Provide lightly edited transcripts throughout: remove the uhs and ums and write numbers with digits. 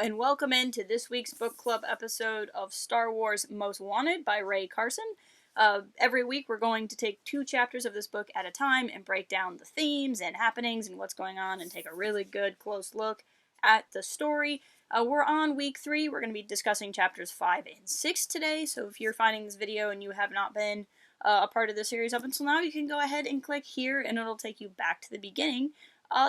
and welcome into this week's book club episode of Star Wars Most Wanted by Rae Carson. Every week we're going to take 2 chapters of this book at a time and break down the themes and happenings and what's going on and take a really good close look at the story. We're on week 3. We're going to be discussing chapters 5 and 6 today, so if you're finding this video and you have not been a part of the series up until now, you can go ahead and click here and it'll take you back to the beginning.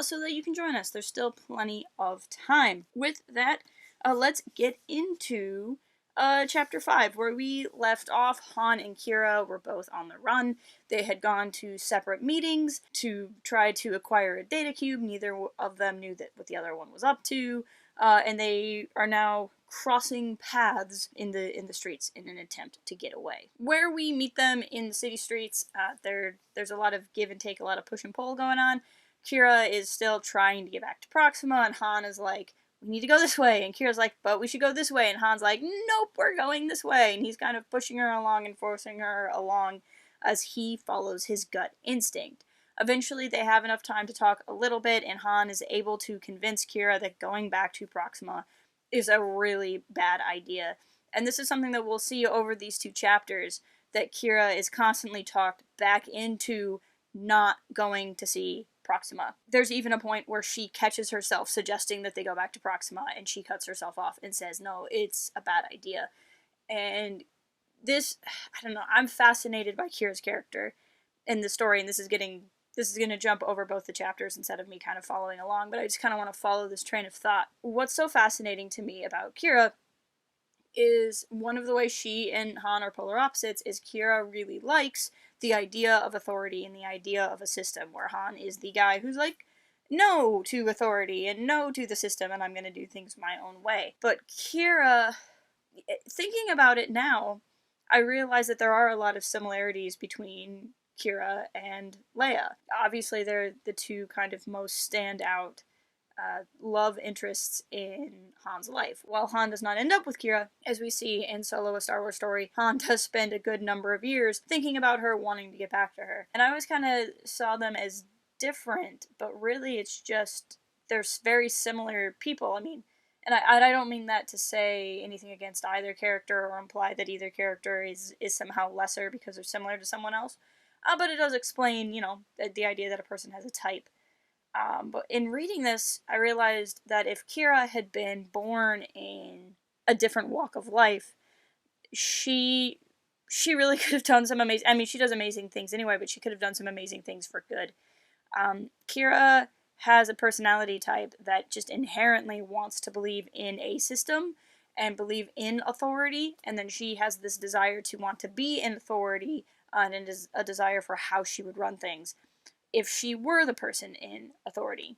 So that you can join us. There's still plenty of time. With that, let's get into Chapter 5, where we left off. Han and Qi'ra were both on the run. They had gone to separate meetings to try to acquire a data cube. Neither of them knew what the other one was up to, and they are now crossing paths in the streets in an attempt to get away. Where we meet them in the city streets, there's a lot of give and take, a lot of push and pull going on. Qi'ra is still trying to get back to Proxima, and Han is like, we need to go this way, and Kira's like, but we should go this way, and Han's like, nope, we're going this way, and he's kind of pushing her along and forcing her along as he follows his gut instinct. Eventually, they have enough time to talk a little bit, and Han is able to convince Qi'ra that going back to Proxima is a really bad idea. And this is something that we'll see over these 2 chapters, that Qi'ra is constantly talked back into not going to see Proxima. There's even a point where she catches herself suggesting that they go back to Proxima, and she cuts herself off and says, no, it's a bad idea. And this, I don't know, I'm fascinated by Qi'ra's character in the story, and this is going to jump over both the chapters instead of me kind of following along, but I just kind of want to follow this train of thought. What's so fascinating to me about Qi'ra is one of the ways she and Han are polar opposites is Qi'ra really likes the idea of authority and the idea of a system, where Han is the guy who's like, no to authority and no to the system, and I'm going to do things my own way. But Qi'ra, thinking about it now, I realize that there are a lot of similarities between Qi'ra and Leia. Obviously, they're the 2 kind of most standout love interests in Han's life. While Han does not end up with Qi'ra, as we see in Solo: A Star Wars Story, Han does spend a good number of years thinking about her, wanting to get back to her. And I always kind of saw them as different, but really it's just, they're very similar people. I mean, and I don't mean that to say anything against either character or imply that either character is somehow lesser because they're similar to someone else. But it does explain, you know, the idea that a person has a type. But in reading this, I realized that if Qi'ra had been born in a different walk of life, she really could have done some amazing, I mean, she does amazing things anyway, but she could have done some amazing things for good. Qi'ra has a personality type that just inherently wants to believe in a system and believe in authority, and then she has this desire to want to be in authority, and a desire for how she would run things if she were the person in authority.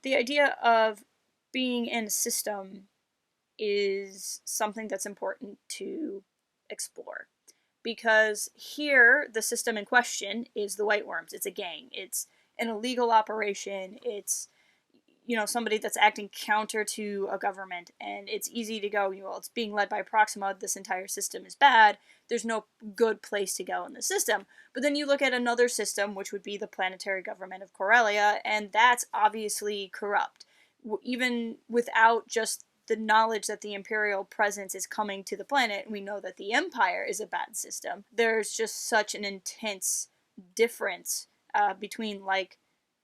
The idea of being in a system is something that's important to explore. Because here, the system in question is the White Worms. It's a gang. It's an illegal operation. It's, you know, somebody that's acting counter to a government. And it's easy to go, well, it's being led by Proxima. This entire system is bad. There's no good place to go in the system. But then you look at another system, which would be the planetary government of Corellia, and that's obviously corrupt. Even without just the knowledge that the Imperial presence is coming to the planet, we know that the Empire is a bad system. There's just such an intense difference between, like,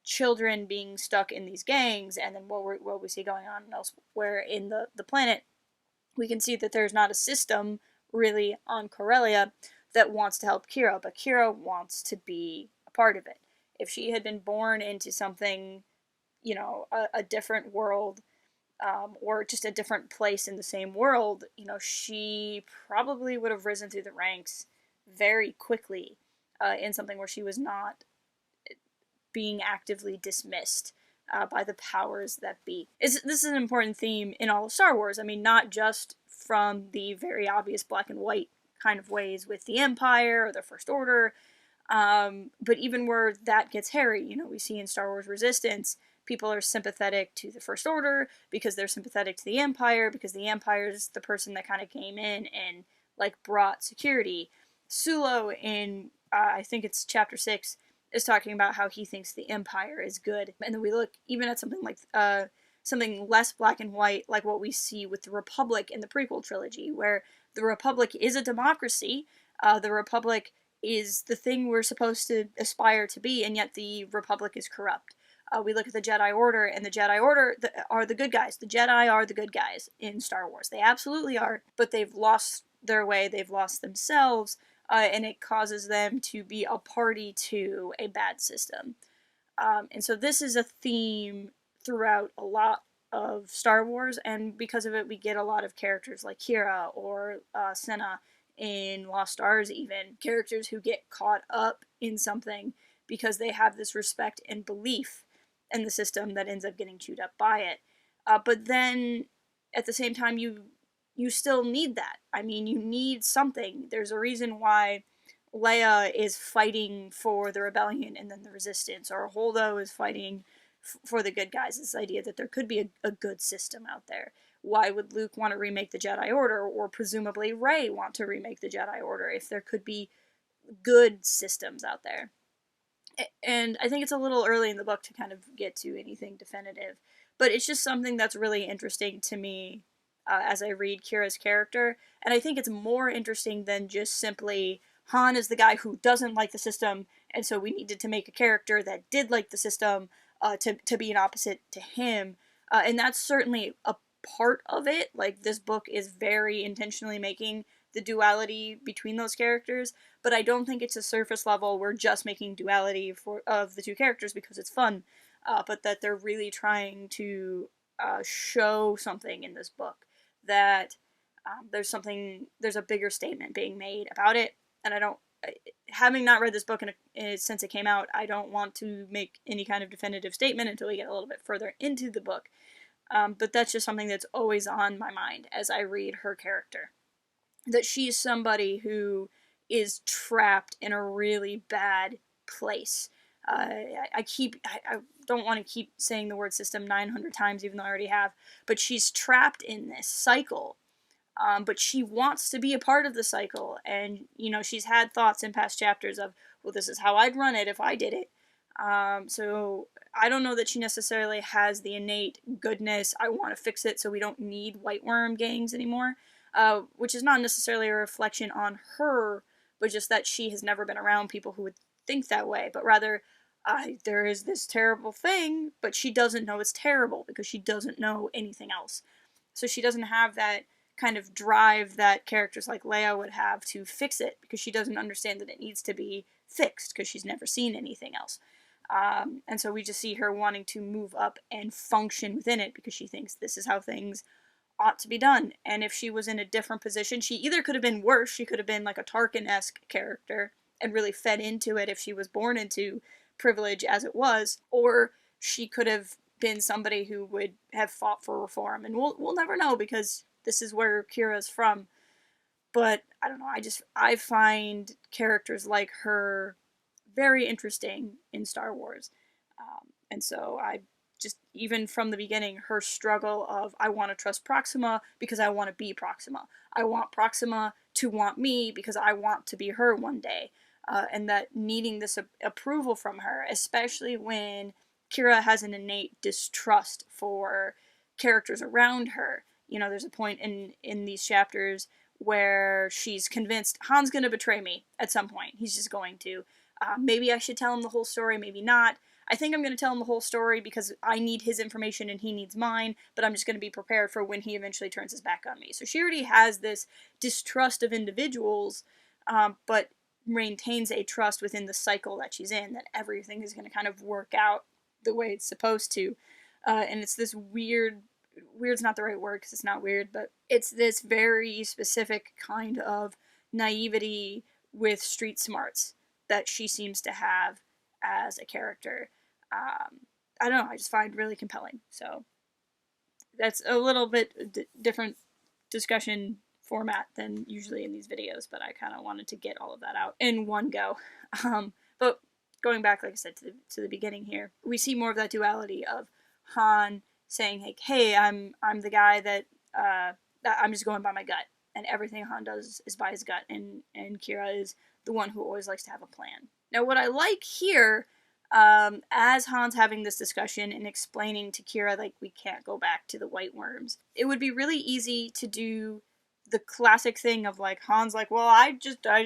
children being stuck in these gangs and then what we see going on elsewhere in the planet. We can see that there's not a system really on Corellia that wants to help Qi'ra, but Qi'ra wants to be a part of it. If she had been born into something, you know, a different world, or just a different place in the same world, you know, she probably would have risen through the ranks very quickly in something where she was not being actively dismissed by the powers that be. This is an important theme in all of Star Wars. I mean, not just from the very obvious black and white kind of ways with the Empire or the First Order, but even where that gets hairy. You know, we see in Star Wars Resistance, people are sympathetic to the First Order because they're sympathetic to the Empire, because the Empire is the person that kind of came in and, like, brought security. Sulo in, I think it's chapter 6, is talking about how he thinks the Empire is good. And then we look even at something like something less black and white, like what we see with the Republic in the prequel trilogy, where the Republic is a democracy. The Republic is the thing we're supposed to aspire to be, and yet the Republic is corrupt. We look at the Jedi Order, and the Jedi Order are the good guys. The Jedi are the good guys in Star Wars. They absolutely are, but they've lost their way, they've lost themselves, and it causes them to be a party to a bad system. And so this is a theme throughout a lot of Star Wars, and because of it, we get a lot of characters like Qi'ra or Senna in Lost Stars, even characters who get caught up in something because they have this respect and belief in the system that ends up getting chewed up by it. But then, at the same time, you still need that. I mean, you need something. There's a reason why Leia is fighting for the rebellion and then the resistance, or Holdo is fighting for the good guys. This idea that there could be a good system out there. Why would Luke want to remake the Jedi Order, or presumably Rey want to remake the Jedi Order, if there could be good systems out there? And I think it's a little early in the book to kind of get to anything definitive, but it's just something that's really interesting to me as I read Qi'ra's character, and I think it's more interesting than just simply Han is the guy who doesn't like the system, and so we needed to make a character that did like the system to be an opposite to him, and that's certainly a part of it. Like, this book is very intentionally making the duality between those characters, but I don't think it's a surface level. We're just making duality of the two characters because it's fun, but that they're really trying to show something in this book, that there's a bigger statement being made about it, and having not read this book since it came out, I don't want to make any kind of definitive statement until we get a little bit further into the book, but that's just something that's always on my mind as I read her character. That she's somebody who is trapped in a really bad place. I don't want to keep saying the word system 900 times, even though I already have, but she's trapped in this cycle. But she wants to be a part of the cycle, and, she's had thoughts in past chapters of, well, this is how I'd run it if I did it. So I don't know that she necessarily has the innate goodness, I want to fix it so we don't need white worm gangs anymore. Which is not necessarily a reflection on her, but just that she has never been around people who would think that way, but rather, there is this terrible thing, but she doesn't know it's terrible because she doesn't know anything else. So she doesn't have that kind of drive that characters like Leia would have to fix it, because she doesn't understand that it needs to be fixed because she's never seen anything else. And so we just see her wanting to move up and function within it because she thinks this is how things ought to be done. And if she was in a different position, she either could have been worse, she could have been like a Tarkin-esque character and really fed into it if she was born into privilege as it was, or she could have been somebody who would have fought for reform. And we'll never know, because this is where Qi'ra's from. But I don't know, I find characters like her very interesting in Star Wars. And so even from the beginning, her struggle of, I want to trust Proxima because I want to be Proxima. I want Proxima to want me because I want to be her one day. And that needing this approval from her, especially when Qi'ra has an innate distrust for characters around her. There's a point in these chapters where she's convinced Han's going to betray me at some point. He's just going to. Maybe I should tell him the whole story, maybe not. I think I'm going to tell him the whole story because I need his information and he needs mine, but I'm just going to be prepared for when he eventually turns his back on me. So she already has this distrust of individuals, but maintains a trust within the cycle that she's in, that everything is going to kind of work out the way it's supposed to. And it's this weird's not the right word because it's not weird, but it's this very specific kind of naivety with street smarts that she seems to have as a character. I don't know, I just find really compelling. So that's a little bit different discussion format than usually in these videos, but I kind of wanted to get all of that out in one go. But going back, like I said, to the beginning here, we see more of that duality of Han saying, like, hey, I'm the guy that I'm just going by my gut, and everything Han does is by his gut, and Qi'ra is the one who always likes to have a plan. Now, what I like here, as Han's having this discussion and explaining to Qi'ra, like, we can't go back to the white worms, it would be really easy to do the classic thing of, like, Han's like, well, I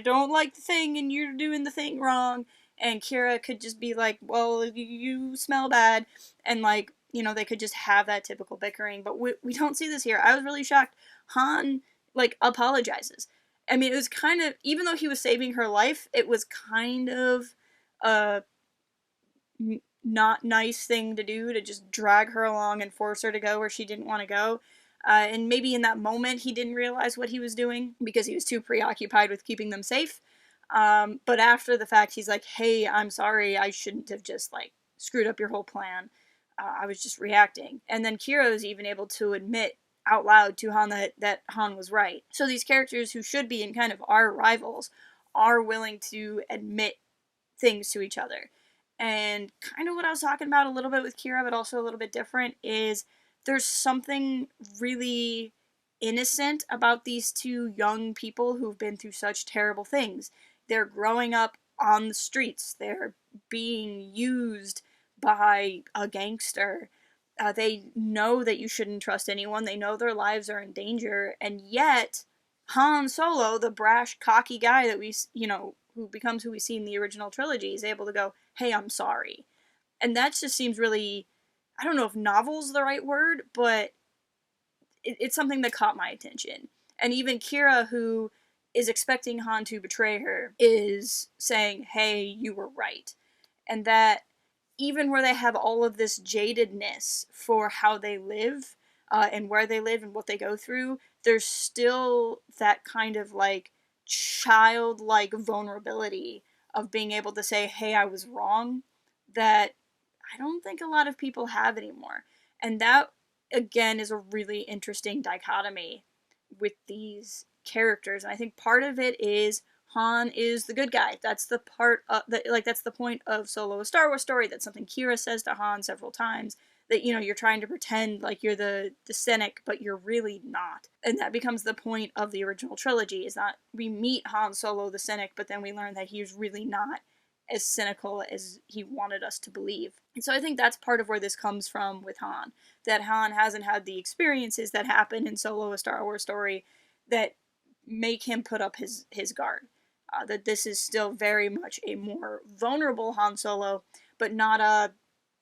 don't like the thing and you're doing the thing wrong, and Qi'ra could just be like, well, you smell bad, and, like, you know, they could just have that typical bickering, but we don't see this here. I was really shocked. Han, like, apologizes. I mean, it was kind of, even though he was saving her life, it was kind of a not nice thing to do, to just drag her along and force her to go where she didn't want to go. And maybe in that moment he didn't realize what he was doing because he was too preoccupied with keeping them safe. But after the fact, he's like, hey, I'm sorry, I shouldn't have just, like, screwed up your whole plan. I was just reacting. And then Qi'ra is even able to admit out loud to Han that Han was right. So these characters who should be and kind of are rivals are willing to admit things to each other. And kind of what I was talking about a little bit with Qi'ra, but also a little bit different, is there's something really innocent about these two young people who've been through such terrible things. They're growing up on the streets. They're being used by a gangster. They know that you shouldn't trust anyone. They know their lives are in danger. And yet, Han Solo, the brash, cocky guy that we, you know, who becomes who we see in the original trilogy, is able to go, hey, I'm sorry. And that just seems really, I don't know if novel's the right word, but it's something that caught my attention. And even Qi'ra, who is expecting Han to betray her, is saying, hey, you were right. And that even where they have all of this jadedness for how they live, and where they live and what they go through, there's still that kind of, like, childlike vulnerability of being able to say, hey, I was wrong, that I don't think a lot of people have anymore. And that, again, is a really interesting dichotomy with these characters. And I think part of it is Han is the good guy. That's the part of that, like, that's the point of Solo: A Star Wars Story. That's something Qi'ra says to Han several times, that, you know, you're trying to pretend like you're the cynic, but you're really not. And that becomes the point of the original trilogy, is that we meet Han Solo the cynic, but then we learn that he's really not as cynical as he wanted us to believe. And so I think that's part of where this comes from with Han, that Han hasn't had the experiences that happen in Solo: A Star Wars Story that make him put up his guard. That this is still very much a more vulnerable Han Solo, but not a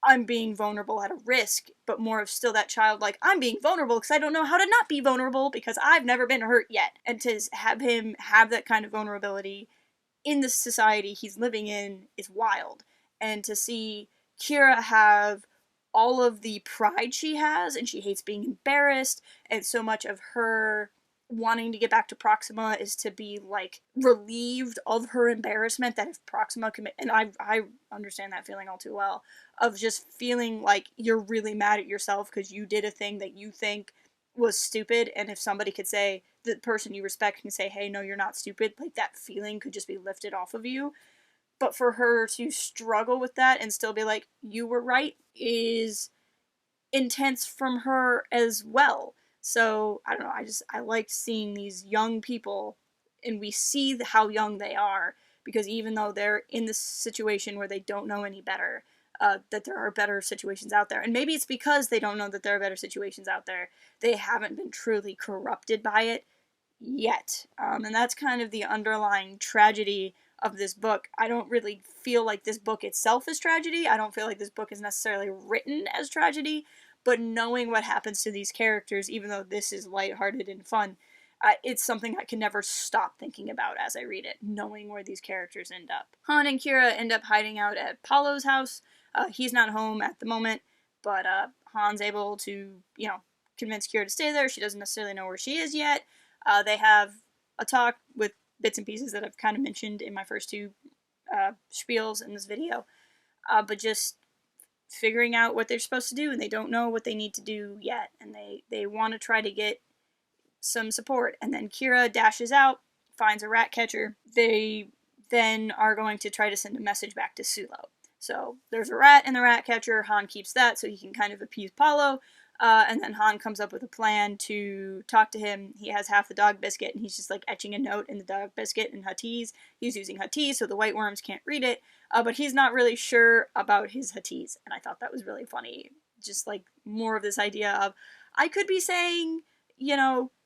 I'm being vulnerable at a risk, but more of still that childlike, I'm being vulnerable because I don't know how to not be vulnerable because I've never been hurt yet. And to have him have that kind of vulnerability in the society he's living in is wild. And to see Qi'ra have all of the pride she has, and she hates being embarrassed, and so much of her wanting to get back to Proxima is to be, like, relieved of her embarrassment, that if Proxima commit, and I understand that feeling all too well, of just feeling like you're really mad at yourself because you did a thing that you think was stupid, and if somebody could say, the person you respect can say, hey, no, you're not stupid, like, that feeling could just be lifted off of you. But for her to struggle with that and still be like, you were right, is intense from her as well. So, I don't know, I liked seeing these young people, and we see how young they are, because even though they're in this situation where they don't know any better, that there are better situations out there. And maybe it's because they don't know that there are better situations out there. They haven't been truly corrupted by it yet. And that's kind of the underlying tragedy of this book. I don't really feel like this book itself is tragedy. I don't feel like this book is necessarily written as tragedy, but knowing what happens to these characters, even though this is lighthearted and fun, it's something I can never stop thinking about as I read it, knowing where these characters end up. Han and Qi'ra end up hiding out at Paulo's house. He's not home at the moment, but Han's able to, you know, convince Qi'ra to stay there. She doesn't necessarily know where she is yet. They have a talk with bits and pieces that I've kind of mentioned in my first two spiels in this video, but just figuring out what they're supposed to do, and they don't know what they need to do yet, and they want to try to get some support. And then Qi'ra dashes out, finds a rat catcher. They then are going to try to send a message back to Sulo. So there's a rat in the rat catcher. Han keeps that so he can kind of appease Paulo. And then Han comes up with a plan to talk to him. He has half the dog biscuit, and he's just like etching a note in the dog biscuit in Huttese. He's using Huttese so the white worms can't read it, but he's not really sure about his Huttese, and I thought that was really funny. Just like more of this idea of, I could be saying,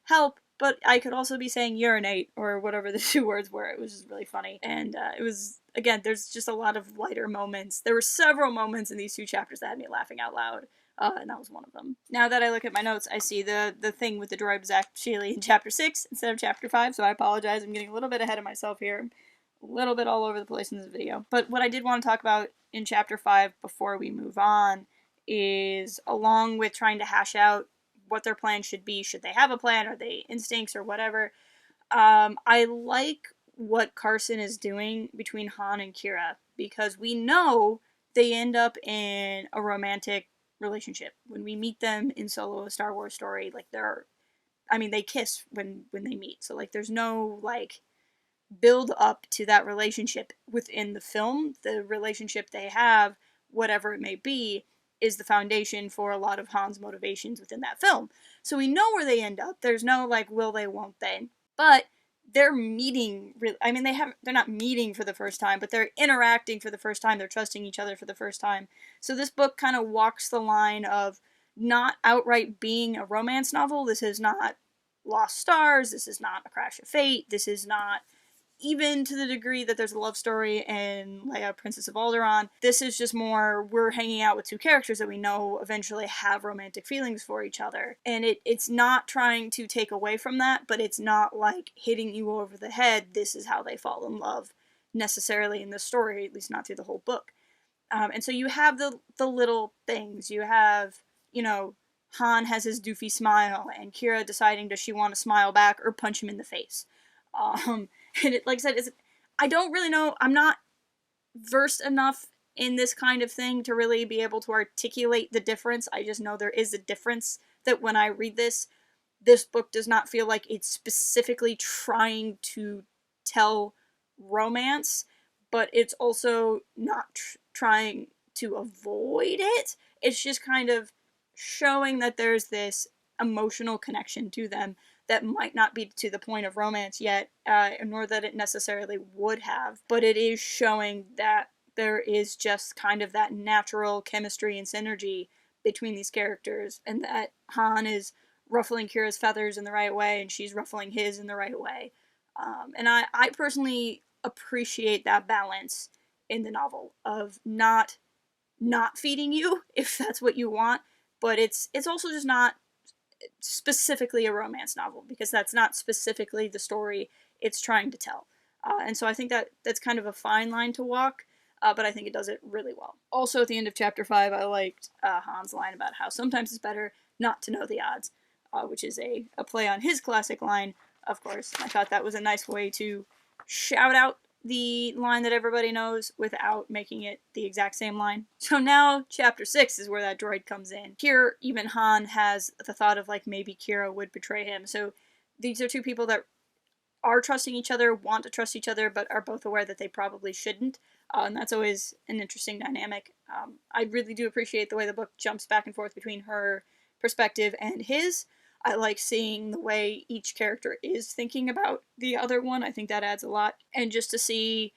help, but I could also be saying urinate, or whatever the two words were. It was just really funny. And it was, again, there's just a lot of lighter moments. There were several moments in these 2 chapters that had me laughing out loud. And that was one of them. Now that I look at my notes, I see the thing with the droid was actually in chapter 6 instead of chapter 5, so I apologize. I'm getting a little bit ahead of myself here. A little bit all over the place in this video. But what I did want to talk about in chapter 5 before we move on is, along with trying to hash out what their plan should be, should they have a plan, are they instincts or whatever, I like what Carson is doing between Han and Qi'ra, because we know they end up in a romantic relationship. When we meet them in Solo: A Star Wars Story, like they kiss when they meet. So like there's no like build up to that relationship within the film. The relationship they have, whatever it may be, is the foundation for a lot of Han's motivations within that film. So we know where they end up. There's no like will they, won't they. But they're meeting, they're not meeting for the first time, but they're interacting for the first time. They're trusting each other for the first time. So this book kind of walks the line of not outright being a romance novel. This is not Lost Stars. This is not A Crash of Fate. This is not even to the degree that there's a love story in Leia, Princess of Alderaan. This is just more, we're hanging out with 2 characters that we know eventually have romantic feelings for each other. And it's not trying to take away from that, but it's not like hitting you over the head, this is how they fall in love, necessarily in the story, at least not through the whole book. And so you have the little things. You have, Han has his doofy smile, and Qi'ra deciding does she want to smile back or punch him in the face. And it, like I said, I don't really know. I'm not versed enough in this kind of thing to really be able to articulate the difference. I just know there is a difference, that when I read this book does not feel like it's specifically trying to tell romance, but it's also not trying to avoid it. It's just kind of showing that there's this emotional connection to them that might not be to the point of romance yet, nor that it necessarily would have, but it is showing that there is just kind of that natural chemistry and synergy between these characters, and that Han is ruffling Qi'ra's feathers in the right way, and she's ruffling his in the right way. And I personally appreciate that balance in the novel of not feeding you if that's what you want, but it's also just not specifically a romance novel, because that's not specifically the story it's trying to tell. And so I think that's kind of a fine line to walk, but I think it does it really well. Also, at the end of chapter 5, I liked Han's line about how sometimes it's better not to know the odds, which is a play on his classic line, of course. I thought that was a nice way to shout out the line that everybody knows without making it the exact same line. So now chapter 6 is where that droid comes in. Here, even Han has the thought of like maybe Qi'ra would betray him. So these are 2 people that are trusting each other, want to trust each other, but are both aware that they probably shouldn't. And that's always an interesting dynamic. I really do appreciate the way the book jumps back and forth between her perspective and his. I like seeing the way each character is thinking about the other one. I think that adds a lot. And just to see,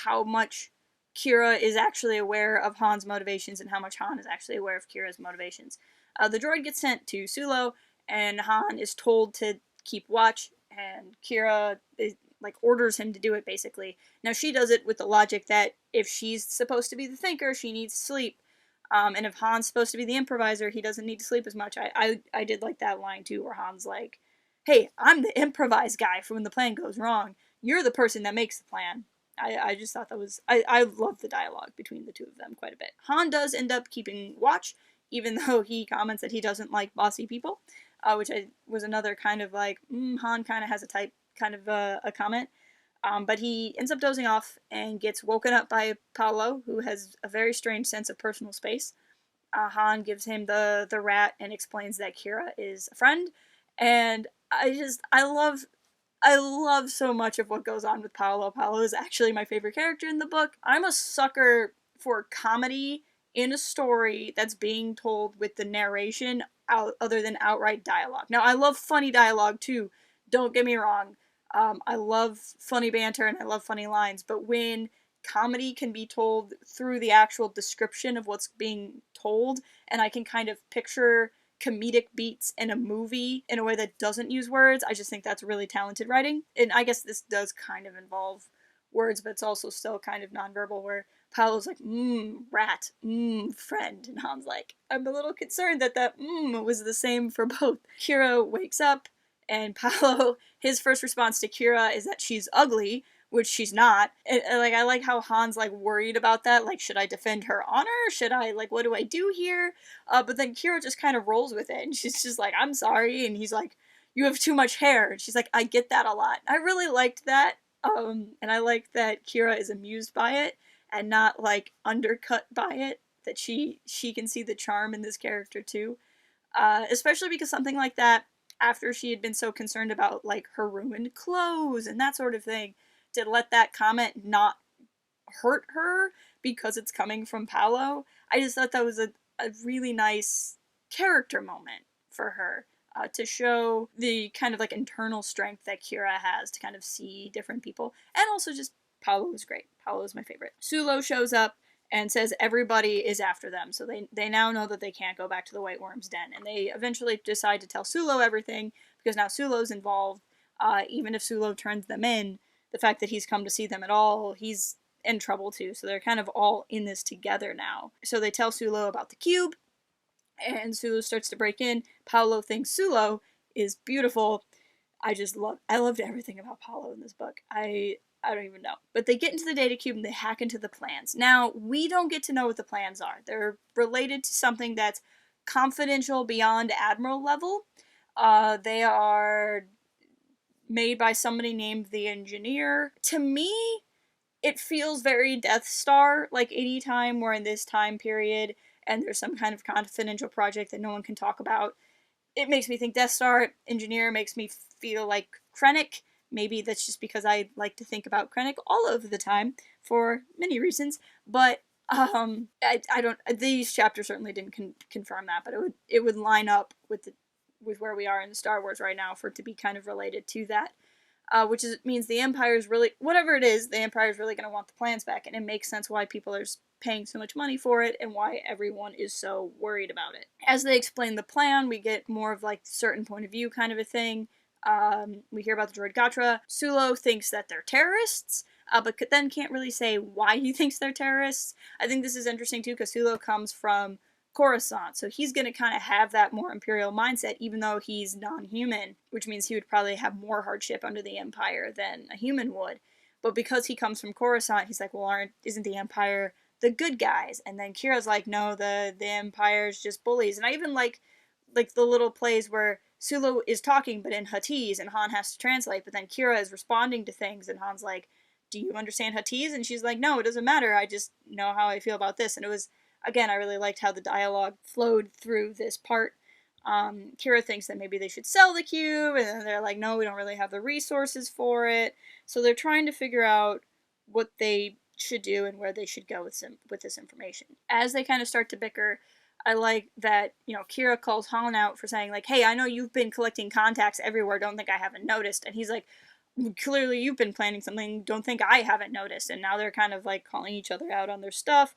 how much Qi'ra is actually aware of Han's motivations and how much Han is actually aware of Kira's motivations. The droid gets sent to Sulo, and Han is told to keep watch, and Qi'ra orders him to do it, basically. Now, she does it with the logic that if she's supposed to be the thinker, she needs sleep. And if Han's supposed to be the improviser, he doesn't need to sleep as much. I did like that line, too, where Han's like, hey, I'm the improvise guy for when the plan goes wrong. You're the person that makes the plan. I just thought that was... I love the dialogue between the 2 of them quite a bit. Han does end up keeping watch, even though he comments that he doesn't like bossy people, which was another kind of like, Han kind of has a type kind of a comment. But he ends up dozing off and gets woken up by Paolo, who has a very strange sense of personal space. Han gives him the rat and explains that Qi'ra is a friend. And I love so much of what goes on with Paolo. Paolo is actually my favorite character in the book. I'm a sucker for comedy in a story that's being told with the narration other than outright dialogue. Now, I love funny dialogue too, don't get me wrong. I love funny banter and I love funny lines, but when comedy can be told through the actual description of what's being told, and I can kind of picture comedic beats in a movie in a way that doesn't use words, I just think that's really talented writing. And I guess this does kind of involve words, but it's also still kind of nonverbal, where Paolo's like, rat, friend. And Han's like, I'm a little concerned that was the same for both. Qi'ra wakes up, and Paolo, his first response to Qi'ra is that she's ugly, which she's not. And, like, I like how Han's, like, worried about that. Like, should I defend her honor? Should I, like, what do I do here? But then Qi'ra just kind of rolls with it, and she's just like, I'm sorry. And he's like, you have too much hair. And she's like, I get that a lot. I really liked that. And I like that Qi'ra is amused by it and not, like, undercut by it. That she can see the charm in this character too. Especially because something like that, after she had been so concerned about, like, her ruined clothes and that sort of thing, to let that comment not hurt her because it's coming from Paolo, I just thought that was a really nice character moment for her. To show the kind of, like, internal strength that Qi'ra has to kind of see different people. And also just, Paolo was great. Paolo was my favorite. Sulo shows up and says everybody is after them, so they now know that they can't go back to the White Worm's den, and they eventually decide to tell Sulo everything, because now Sulo's involved. Even if Sulo turns them in, the fact that he's come to see them at all, he's in trouble too, so they're kind of all in this together now. So they tell Sulo about the cube, and Sulo starts to break in. Paolo thinks Sulo is beautiful. I loved everything about Paolo in this book. I don't even know. But they get into the data cube and they hack into the plans. Now, we don't get to know what the plans are. They're related to something that's confidential beyond Admiral level. They are made by somebody named the Engineer. To me, it feels very Death Star, like anytime we're in this time period and there's some kind of confidential project that no one can talk about. It makes me think Death Star. Engineer makes me feel like Krennic. Maybe that's just because I like to think about Krennic all of the time for many reasons. But I don't. These chapters certainly didn't confirm that, but it would line up with where we are in Star Wars right now for it to be kind of related to that. Which means the Empire is really, whatever it is, the Empire is really going to want the plans back, and it makes sense why people are paying so much money for it and why everyone is so worried about it. As they explain the plan, we get more of, like, certain point of view kind of a thing. We hear about the droid Gatra. Sulo thinks that they're terrorists, but then can't really say why he thinks they're terrorists. I think this is interesting too, because Sulo comes from Coruscant, so he's going to kind of have that more Imperial mindset, even though he's non-human, which means he would probably have more hardship under the Empire than a human would. But because he comes from Coruscant, he's like, well, isn't the Empire the good guys? And then Kira's like, no, the Empire's just bullies. And I even like the little plays where Sulo is talking, but in Huttese, and Han has to translate, but then Qi'ra is responding to things, and Han's like, do you understand Huttese? And she's like, no, it doesn't matter, I just know how I feel about this. And it was, again, I really liked how the dialogue flowed through this part. Qi'ra thinks that maybe they should sell the cube, and then they're like, no, we don't really have the resources for it. So they're trying to figure out what they should do and where they should go with this information. As they kind of start to bicker, I like that, Qi'ra calls Han out for saying, like, hey, I know you've been collecting contacts everywhere, don't think I haven't noticed. And he's like, clearly you've been planning something, don't think I haven't noticed. And now they're kind of, like, calling each other out on their stuff.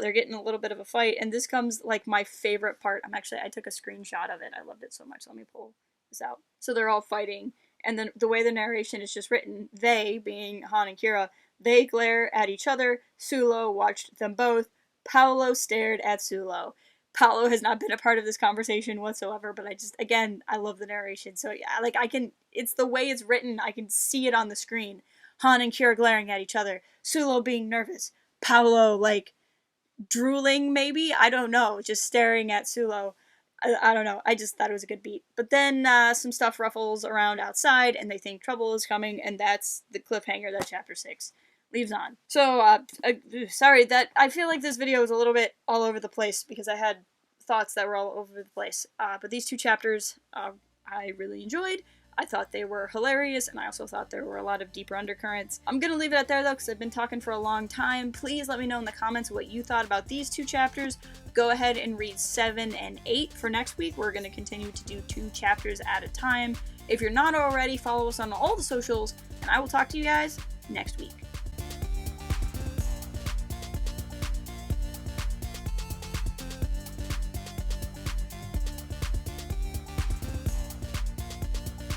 They're getting a little bit of a fight, and this comes, like, my favorite part. I took a screenshot of it. I loved it so much. Let me pull this out. So they're all fighting, and then the way the narration is just written, they, being Han and Qi'ra, they glare at each other. Sulo watched them both. Paolo stared at Sulo. Paolo has not been a part of this conversation whatsoever, but I love the narration. So yeah, like, it's the way it's written, I can see it on the screen. Han and Qi'ra glaring at each other. Sulo being nervous. Paolo, like, drooling maybe? I don't know. Just staring at Sulo. I don't know. I just thought it was a good beat. But then some stuff ruffles around outside, and they think trouble is coming, and that's the cliffhanger that Chapter 6 leaves on. So, sorry that I feel like this video was a little bit all over the place because I had thoughts that were all over the place. But these two chapters I really enjoyed. I thought they were hilarious, and I also thought there were a lot of deeper undercurrents. I'm gonna leave it at there though, because I've been talking for a long time. Please let me know in the comments what you thought about these 2 chapters. Go ahead and read 7 and 8 for next week. We're gonna continue to do 2 chapters at a time. If you're not already, follow us on all the socials, and I will talk to you guys next week.